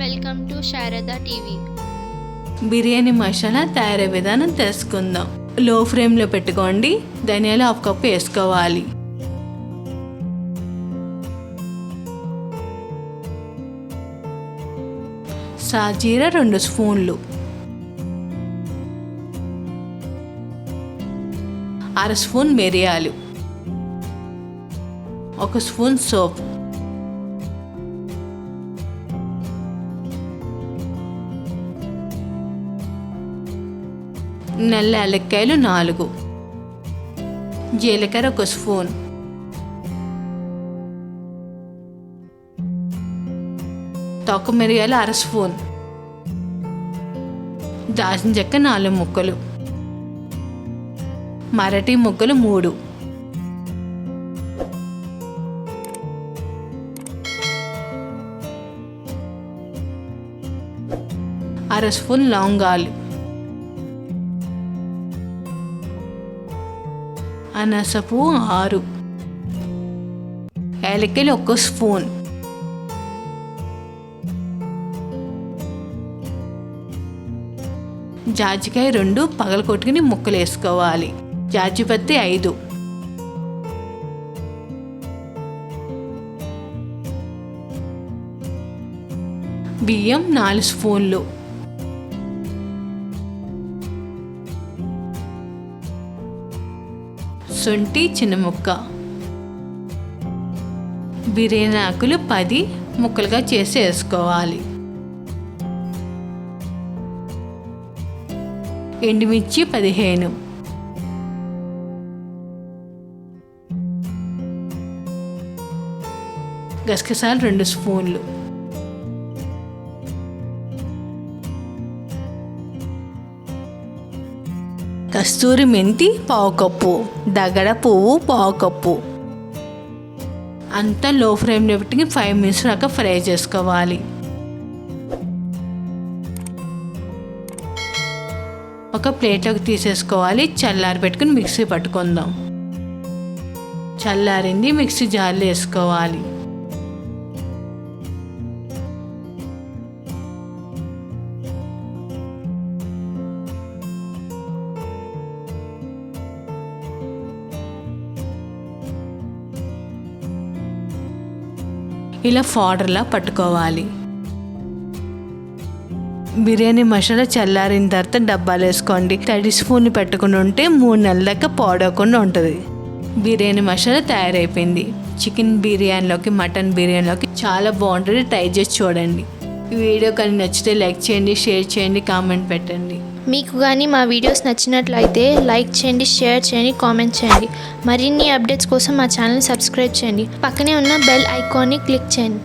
Welcome to Sharada TV. Biryani masala తయారీ విధానం తెలుసుకుందాం. లో ఫ్లేమ్లో పెట్టుకోండి. ధనియాలు 1 కప్పు వేసుకోవాలి. సాజీరా 2 స్పూన్లు, 1/2 స్పూన్ మిరియాలు, 1 స్పూన్ సోప్, నల్ల యాలక్కాయలు 4, జీలకర్ర 1 స్పూన్, తొక్క మిరియాలు 1/2 స్పూన్, దాల్చిన చెక్క 4 ముక్కలు, మరాఠీ ముక్కలు 3, అర స్పూన్ లవంగాలు, అనాసపు 6, యాలక్కాయలు 1 స్పూన్, జాజికాయ 2 పగలకొట్టుకుని ముక్కలు వేసుకోవాలి. జాజిపత్తి 5, బియ్యం 4 స్పూన్లు, శొంఠి చిన్న ముక్క, బిర్యానీ ఆకులు 10 ముక్కలుగా చేసి వేసుకోవాలి. ఎండుమిర్చి 15, గసగసాలు 2 స్పూన్లు, కస్తూరి మెంతి 1/2 కప్పు, దగడ పువ్వు 1/2 కప్పు. అంతా లో ఫ్లేమ్లో పెట్టి 5 మినిట్స్ దాకా ఫ్రై చేసుకోవాలి. ఒక ప్లేట్లోకి తీసేసుకోవాలి. చల్లారి పెట్టుకుని మిక్సీ పట్టుకుందాం. చల్లారింది, మిక్సీ జార్లో వేసుకోవాలి. ఇలా పౌడర్లా పట్టుకోవాలి. బిర్యానీ మసాలా చల్లారిన తర్వాత డబ్బాలు వేసుకోండి. తడి స్పూన్ పెట్టుకుని ఉంటే 3 నెలల దాకా పాడవకుండా ఉంటుంది. బిర్యానీ మసాలా తయారైపోయింది. చికెన్ బిర్యానీలోకి, మటన్ బిర్యానీలోకి చాలా బాగుంటుంది. ట్రై చేసి చూడండి. ఈ వీడియో కానీ నచ్చితే లైక్ చేయండి, షేర్ చేయండి, కామెంట్ పెట్టండి. మీకు కానీ మా వీడియోస్ నచ్చినట్లయితే లైక్ చేయండి, షేర్ చేయండి, కామెంట్ చేయండి. మరిన్ని అప్డేట్స్ కోసం మా ఛానల్ సబ్స్క్రైబ్ చేయండి. పక్కనే ఉన్న బెల్ ఐకాన్ని క్లిక్ చేయండి.